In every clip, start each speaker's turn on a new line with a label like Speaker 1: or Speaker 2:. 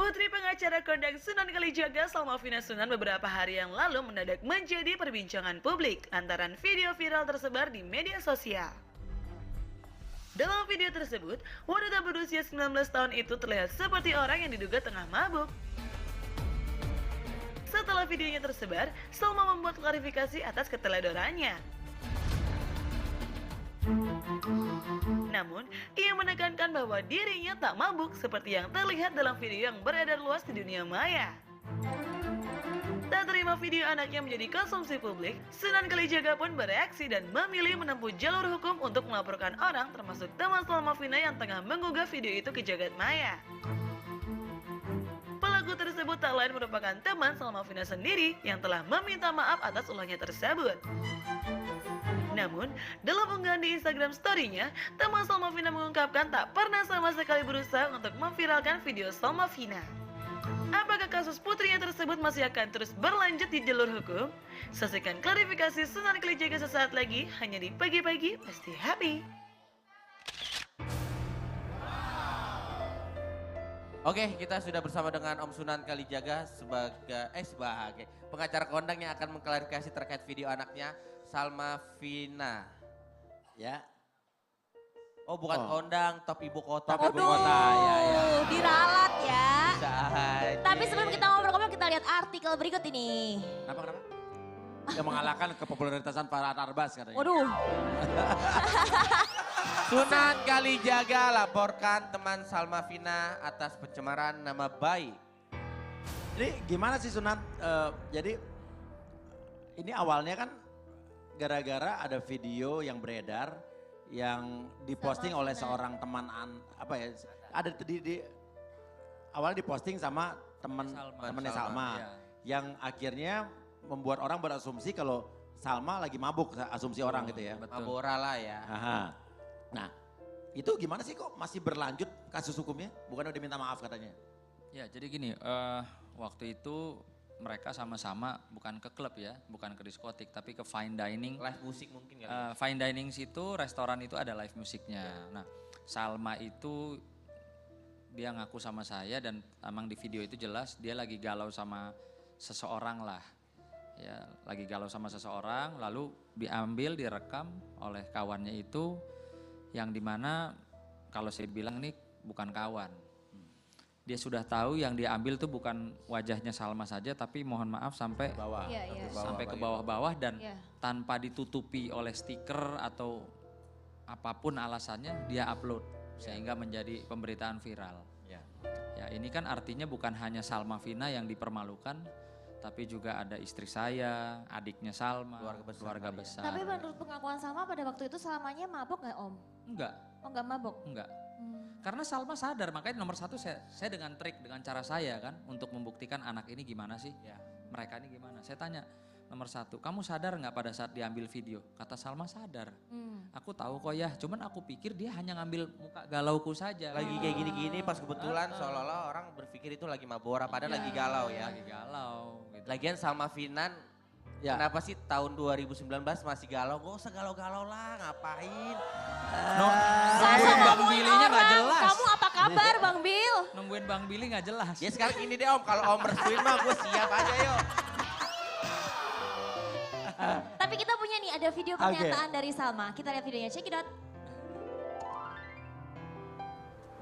Speaker 1: Putri pengacara kondang Sunan Kalijaga Salma Sunan beberapa hari yang lalu mendadak menjadi perbincangan publik lantaran video viral tersebar di media sosial. Dalam video tersebut, wanita berusia 19 tahun itu terlihat seperti orang yang diduga tengah mabuk. Setelah videonya tersebar, Salma membuat klarifikasi atas keteledorannya. Namun, ia menekankan bahwa dirinya tak mabuk seperti yang terlihat dalam video yang beredar luas di dunia maya. Tak terima video anaknya menjadi konsumsi publik, Sunan Kalijaga pun bereaksi dan memilih menempuh jalur hukum untuk melaporkan orang termasuk teman Salma yang tengah menggugah video itu ke jagat maya. Pelaku tersebut tak lain merupakan teman Salma sendiri yang telah meminta maaf atas ulahnya tersebut. Namun, dalam unggahan di Instagram story-nya, teman Salma mengungkapkan tak pernah sama sekali berusaha untuk memviralkan video Salma. Apakah kasus putrinya tersebut masih akan terus berlanjut di jalur hukum? Saksikan klarifikasi Sunan Kalijaga sesaat lagi hanya di Pagi-Pagi Pasti Happy.
Speaker 2: Oke, kita sudah bersama dengan Om Sunan Kalijaga sebagai pengacara kondang yang akan mengklarifikasi terkait video anaknya Salma. Ya. Oh, bukan kondang, top ibu kota.
Speaker 3: Top ibu kota, ya. Diralat ya. Tapi sebelum kita ngobrol-ngobrol kita lihat artikel berikut ini.
Speaker 4: Kenapa? Yang mengalahkan kepopuleritasan para Arbas katanya.
Speaker 3: Waduh.
Speaker 2: Sunan Kalijaga laporkan teman Salma atas pencemaran nama baik.
Speaker 4: Jadi gimana sih Sunan? Jadi ini awalnya kan gara-gara ada video yang beredar yang diposting oleh seorang teman ada di awalnya diposting sama temennya Salma
Speaker 2: ya.
Speaker 4: Yang akhirnya membuat orang berasumsi kalau Salma lagi mabuk, asumsi orang gitu ya.
Speaker 2: Mabora lah ya.
Speaker 4: Aha. Nah, itu gimana sih kok masih berlanjut kasus hukumnya? Bukan udah minta maaf katanya?
Speaker 5: Ya, jadi gini, waktu itu mereka sama-sama bukan ke klub ya, bukan ke diskotik, tapi ke fine dining.
Speaker 2: Live musik mungkin kali.
Speaker 5: Fine dining situ, restoran itu ada live musiknya. Nah, Salma itu dia ngaku sama saya dan emang di video itu jelas dia lagi galau sama seseorang lah. Ya, lagi galau sama seseorang, lalu diambil, direkam oleh kawannya itu. Yang dimana kalau saya bilang ini bukan kawan. Dia sudah tahu yang dia ambil tuh bukan wajahnya Salma saja, tapi mohon maaf sampai
Speaker 4: Bawah.
Speaker 5: sampai ke bawah-bawah dan tanpa ditutupi oleh stiker atau apapun alasannya dia upload sehingga menjadi pemberitaan viral. Ya, ini kan artinya bukan hanya Salma yang dipermalukan, tapi juga ada istri saya, adiknya Salma, keluarga besar.
Speaker 3: Tapi menurut pengakuan Salma pada waktu itu Salmanya mabuk gak Om?
Speaker 5: Enggak.
Speaker 3: Oh enggak mabuk?
Speaker 5: Enggak. Karena Salma sadar, makanya nomor satu saya dengan trik, dengan cara saya kan untuk membuktikan anak ini gimana sih, mereka ini gimana. Saya tanya, nomor satu, kamu sadar nggak pada saat diambil video? Kata Salma sadar. Aku tahu kok ya, cuman aku pikir dia hanya ngambil muka galauku saja.
Speaker 2: Lagi kayak gini-gini pas kebetulan seolah-olah orang berpikir itu lagi mabora, padahal lagi galau ya.
Speaker 5: Lagi galau. Gitu.
Speaker 2: Lagian Salma kenapa sih tahun 2019 masih galau? Gak usah galau-galau lah, ngapain?
Speaker 5: Nungguin Bang Billy-nya gak jelas.
Speaker 3: Kamu apa kabar Bang Bil?
Speaker 5: Nungguin Bang Billy gak jelas.
Speaker 2: Ya sekarang ini deh Om, kalau Om restuin mah gue siap aja yuk.
Speaker 3: Tapi kita punya nih ada video pernyataan dari Salma. Kita lihat videonya, check it out.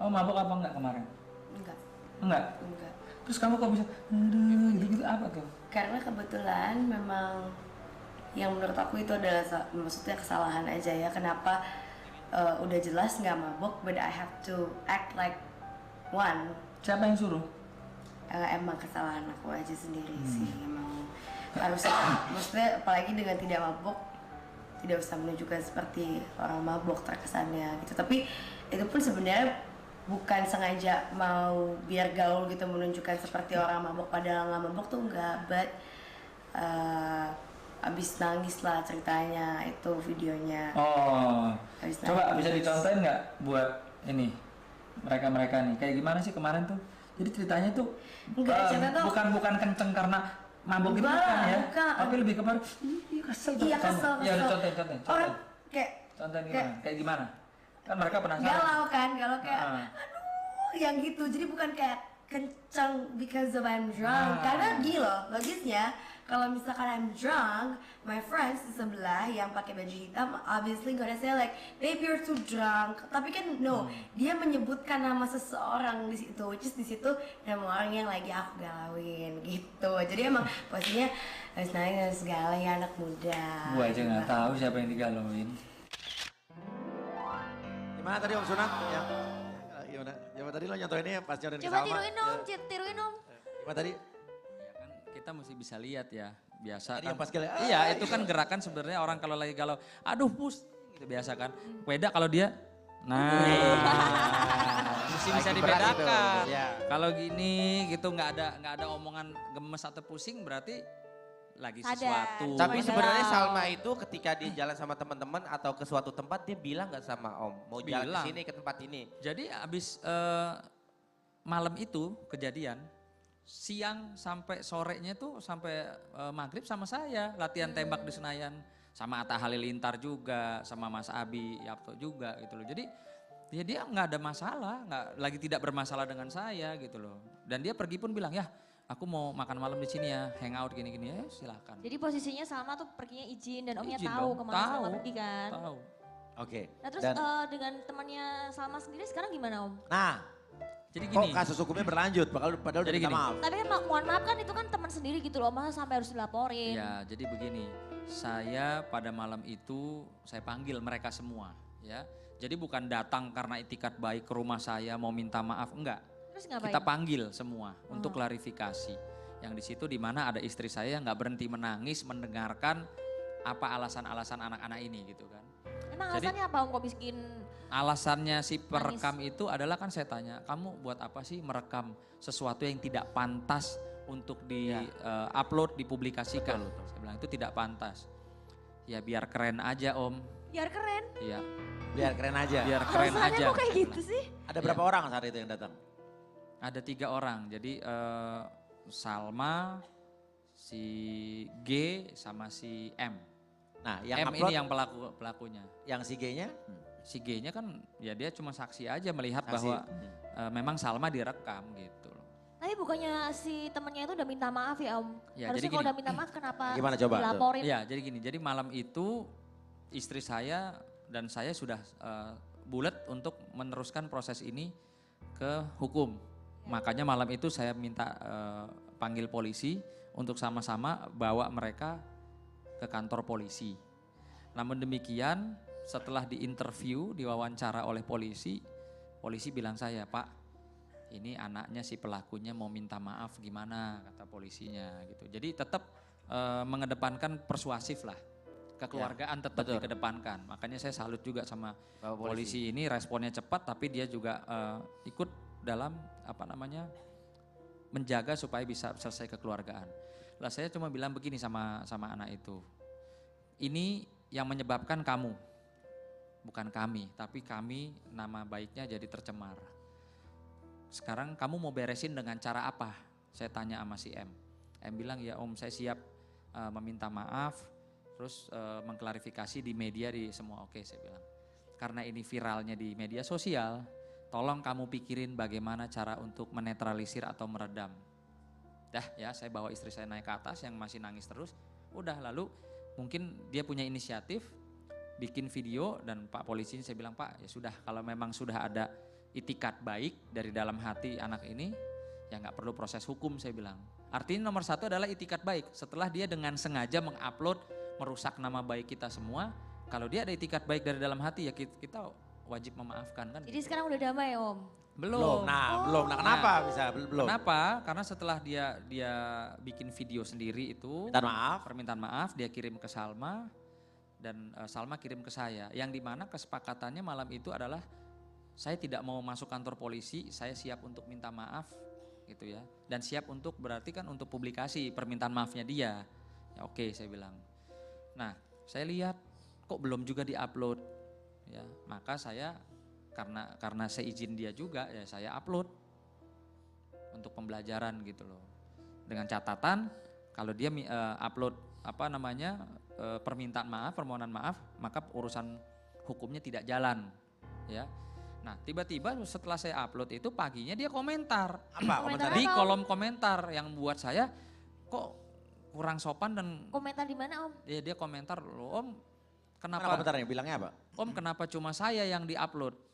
Speaker 5: Oh mabuk apa enggak kemarin?
Speaker 6: Enggak.
Speaker 5: Enggak?
Speaker 6: Enggak.
Speaker 5: Terus kamu kok bisa gitu-gitu apa tuh?
Speaker 6: Karena kebetulan memang yang menurut aku itu adalah maksudnya kesalahan aja ya. Kenapa udah jelas nggak mabuk, but I have to act like one.
Speaker 5: Siapa yang suruh?
Speaker 6: Emang kesalahan aku aja sendiri sih. Emang harusnya, maksudnya apalagi dengan tidak mabuk, tidak usah menunjukkan seperti orang mabuk terkesannya gitu. Tapi itu pun sebenarnya bukan sengaja mau biar gaul gitu menunjukkan seperti orang mabuk, padahal nggak mabuk tuh enggak, but abis nangis lah ceritanya itu videonya.
Speaker 5: Oh,
Speaker 6: abis
Speaker 5: coba
Speaker 6: nangis.
Speaker 5: bisa dicontohin nggak buat ini mereka nih kayak gimana sih kemarin tuh? Jadi ceritanya tuh bukan kenceng karena mabuk gitu kan ya, tapi lebih kepada kesel.
Speaker 6: Iya kesel.
Speaker 5: Ya contohin.
Speaker 6: Orang kayak
Speaker 5: contohin gimana? Kayak gimana? Kan mereka penasaran.
Speaker 6: galau kayak aduh yang gitu, jadi bukan kayak kencang because of I'm drunk. Karena gini loh, logisnya kalau misalkan I'm drunk, my friends di sebelah yang pakai baju hitam obviously gonna say like, babe you're too drunk. Tapi kan no, dia menyebutkan nama seseorang di situ, which is di situ nama orang yang lagi aku galauin gitu. Jadi emang posisinya harus nangis segala ya anak muda.
Speaker 5: Gua aja nggak tahu siapa yang digalauin.
Speaker 4: Gimana tadi Om Sunan? Gimana? Gimana tadi lo nyontoinnya pas nyodorin ke
Speaker 3: Coba
Speaker 4: Salma?
Speaker 3: tiruin om, tiruin om.
Speaker 4: Gimana tadi?
Speaker 5: Ya kan kita mesti bisa lihat ya, biasa
Speaker 4: Tadi
Speaker 5: kan.
Speaker 4: yang pas kali,
Speaker 5: Iya, itu kan gerakan sebenarnya orang kalau lagi galau, aduh pus, gitu biasa kan. Beda kalau dia, nah, mesti bisa
Speaker 4: Lagi berat itu,
Speaker 5: dibedakan.
Speaker 4: ya.
Speaker 5: Kalau gini gitu nggak ada omongan gemes atau pusing berarti lagi
Speaker 3: Sadar.
Speaker 5: sesuatu.
Speaker 2: Tapi
Speaker 3: Galau.
Speaker 2: sebenarnya Salma itu ketika dia jalan sama teman-teman atau ke suatu tempat dia bilang nggak sama Om mau jalan ke
Speaker 5: Bilang.
Speaker 2: sini ke tempat ini.
Speaker 5: Jadi abis malam itu kejadian, siang sampai sorenya tuh sampai maghrib sama saya latihan tembak di Senayan. Sama Atta Halilintar juga, sama Mas Abi Yapto juga gitu loh. Jadi dia nggak ada masalah, nggak lagi tidak bermasalah dengan saya gitu loh. Dan dia pergi pun bilang ya aku mau makan malam di sini ya, hangout gini-gini ya silakan.
Speaker 3: Jadi posisinya Salma tuh perginya izin dan omnya
Speaker 5: Izin
Speaker 3: tahu
Speaker 5: dong,
Speaker 3: kemana Salma
Speaker 5: tahu,
Speaker 3: pergi kan.
Speaker 5: Tahu.
Speaker 4: Oke.
Speaker 3: Nah terus
Speaker 4: Dan,
Speaker 3: dengan temannya Salma sendiri sekarang gimana om?
Speaker 4: nah,
Speaker 5: Jadi
Speaker 4: kok
Speaker 5: gini.
Speaker 4: kasus hukumnya berlanjut? Padahal udah
Speaker 5: Jadi
Speaker 4: minta
Speaker 5: gini.
Speaker 4: maaf.
Speaker 3: Tapi kan mohon maaf kan itu kan teman sendiri gitu loh, masa sampai harus dilaporin.
Speaker 5: Ya, jadi begini, saya pada malam itu saya panggil mereka semua, ya. Jadi bukan datang karena itikat baik ke rumah saya mau minta maaf, enggak.
Speaker 3: Terus ngapain?
Speaker 5: Kita panggil semua untuk klarifikasi. Yang di situ di mana ada istri saya yang nggak berhenti menangis mendengarkan apa alasan-alasan anak-anak ini gitu kan.
Speaker 3: Emang
Speaker 5: Jadi-
Speaker 3: alasannya apa om kok bikin
Speaker 5: Alasannya si perekam itu adalah kan saya tanya, kamu buat apa sih merekam sesuatu yang tidak pantas untuk di upload, dipublikasikan. Saya bilang itu tidak pantas. Ya biar keren aja om.
Speaker 3: biar keren?
Speaker 5: Iya,
Speaker 4: Biar keren aja.
Speaker 5: biar keren
Speaker 3: Alasannya
Speaker 5: aja.
Speaker 3: kok kayak gitu sih?
Speaker 4: Ada berapa orang saat itu yang datang?
Speaker 5: Ada 3 orang, jadi Salma, si G sama si M.
Speaker 4: Nah, yang
Speaker 5: M
Speaker 4: upload,
Speaker 5: ini yang pelakunya.
Speaker 4: yang si G-nya?
Speaker 5: Si G-nya kan ya dia cuma saksi aja melihat
Speaker 4: Saksi.
Speaker 5: bahwa memang Salma direkam gitu loh.
Speaker 3: Tapi bukannya si temennya itu udah minta maaf ya om?
Speaker 5: Ya,
Speaker 3: Harusnya
Speaker 5: jadi
Speaker 3: kalau
Speaker 5: gini.
Speaker 3: udah minta maaf kenapa
Speaker 4: Gimana coba tuh?
Speaker 3: dilaporin?
Speaker 5: Iya, jadi gini. Jadi malam itu istri saya dan saya sudah bulat untuk meneruskan proses ini ke hukum. Makanya malam itu saya minta panggil polisi untuk sama-sama bawa mereka ke kantor polisi. Namun demikian setelah diinterview, diwawancara oleh polisi, polisi bilang saya, Pak, ini anaknya si pelakunya mau minta maaf gimana, kata polisinya gitu. Jadi tetap mengedepankan persuasif lah. Kekeluargaan tetap
Speaker 4: betul.
Speaker 5: dikedepankan. Makanya saya salut juga sama
Speaker 2: Bapak
Speaker 5: polisi ini, responnya cepat tapi dia juga ikut dalam menjaga supaya bisa selesai kekeluargaan. Lah saya cuma bilang begini sama anak itu. Ini yang menyebabkan kamu, bukan kami, tapi kami nama baiknya jadi tercemar. Sekarang kamu mau beresin dengan cara apa? Saya tanya sama si M. M bilang ya om saya siap meminta maaf, terus mengklarifikasi di media di semua. Oke saya bilang. Karena ini viralnya di media sosial, tolong kamu pikirin bagaimana cara untuk menetralisir atau meredam. Dah ya saya bawa istri saya naik ke atas yang masih nangis terus. Udah lalu mungkin dia punya inisiatif bikin video dan Pak polisi saya bilang Pak ya sudah kalau memang sudah ada itikat baik dari dalam hati anak ini ya nggak perlu proses hukum saya bilang. Artinya nomor 1 adalah itikat baik. Setelah dia dengan sengaja mengupload merusak nama baik kita semua, kalau dia ada itikat baik dari dalam hati ya kita wajib memaafkan kan.
Speaker 3: Jadi sekarang udah damai ya om?
Speaker 5: Belum.
Speaker 4: Belum. Nah, kenapa bisa belum?
Speaker 5: Kenapa? Karena setelah dia bikin video sendiri itu
Speaker 4: Minta maaf.
Speaker 5: permintaan maaf dia kirim ke Salma dan Salma kirim ke saya. Yang dimana kesepakatannya malam itu adalah saya tidak mau masuk kantor polisi, saya siap untuk minta maaf gitu ya. Dan siap untuk berarti kan untuk publikasi permintaan maafnya dia. Ya oke saya bilang. Nah saya lihat kok belum juga diupload ya. Maka saya karena saya izin dia juga ya saya upload untuk pembelajaran gitu loh. Dengan catatan kalau dia upload permintaan maaf, permohonan maaf, maka urusan hukumnya tidak jalan ya. Nah tiba-tiba setelah saya upload itu paginya dia komentar.
Speaker 4: Apa
Speaker 3: Komentar
Speaker 4: komentarnya?
Speaker 5: Di
Speaker 3: apa, Om?
Speaker 5: kolom komentar yang buat saya kok kurang sopan dan
Speaker 3: Komentar di mana Om?
Speaker 5: dia komentar loh Om
Speaker 4: Mana
Speaker 5: kenapa
Speaker 4: komentarnya? Bilangnya apa?
Speaker 5: Om kenapa cuma saya yang diupload?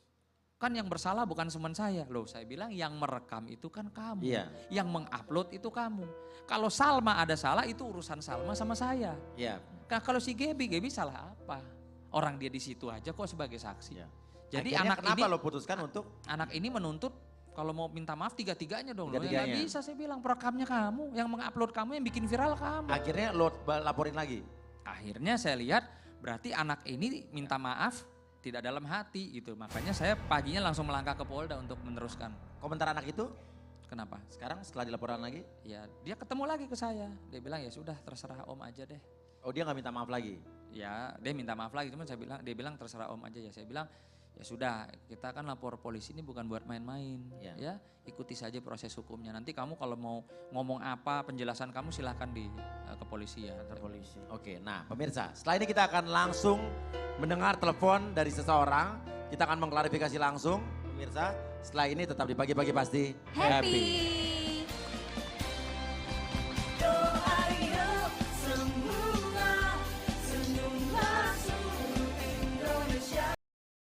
Speaker 5: Kan yang bersalah bukan cuma saya. Loh saya bilang yang merekam itu kan kamu.
Speaker 4: Iya.
Speaker 5: Yang mengupload itu kamu. Kalau Salma ada salah itu urusan Salma sama saya.
Speaker 4: Iya.
Speaker 5: Nah, kalau si Gaby salah apa? Orang dia di situ aja kok sebagai saksi.
Speaker 4: Iya.
Speaker 5: Jadi
Speaker 4: Akhirnya kenapa lo putuskan untuk
Speaker 5: anak ini menuntut kalau mau minta maaf tiga-tiganya dong. Loh, ya
Speaker 4: Tiga-tiganya.
Speaker 5: nggak bisa saya bilang perekamnya kamu, yang mengupload kamu, yang bikin viral kamu.
Speaker 4: akhirnya lo laporin lagi?
Speaker 5: Akhirnya saya lihat berarti anak ini minta maaf tidak dalam hati gitu. Makanya saya paginya langsung melangkah ke Polda untuk meneruskan.
Speaker 4: Komentar anak itu
Speaker 5: Kenapa?
Speaker 4: sekarang setelah dilaporkan lagi?
Speaker 5: Ya dia ketemu lagi ke saya. Dia bilang ya sudah terserah Om aja deh.
Speaker 4: Oh dia nggak minta maaf lagi?
Speaker 5: Ya dia minta maaf lagi cuman dia bilang terserah Om aja ya. Saya bilang ya sudah kita kan lapor polisi ini bukan buat main-main
Speaker 4: Ya.
Speaker 5: ya. Ikuti saja proses hukumnya. Nanti kamu kalau mau ngomong apa penjelasan kamu silahkan di kepolisian.
Speaker 4: Polisi. Oke, nah pemirsa, setelah ini kita akan langsung mendengar telepon dari seseorang. Kita akan mengklarifikasi langsung, pemirsa. Setelah ini tetap di pagi-pagi pasti
Speaker 3: Happy.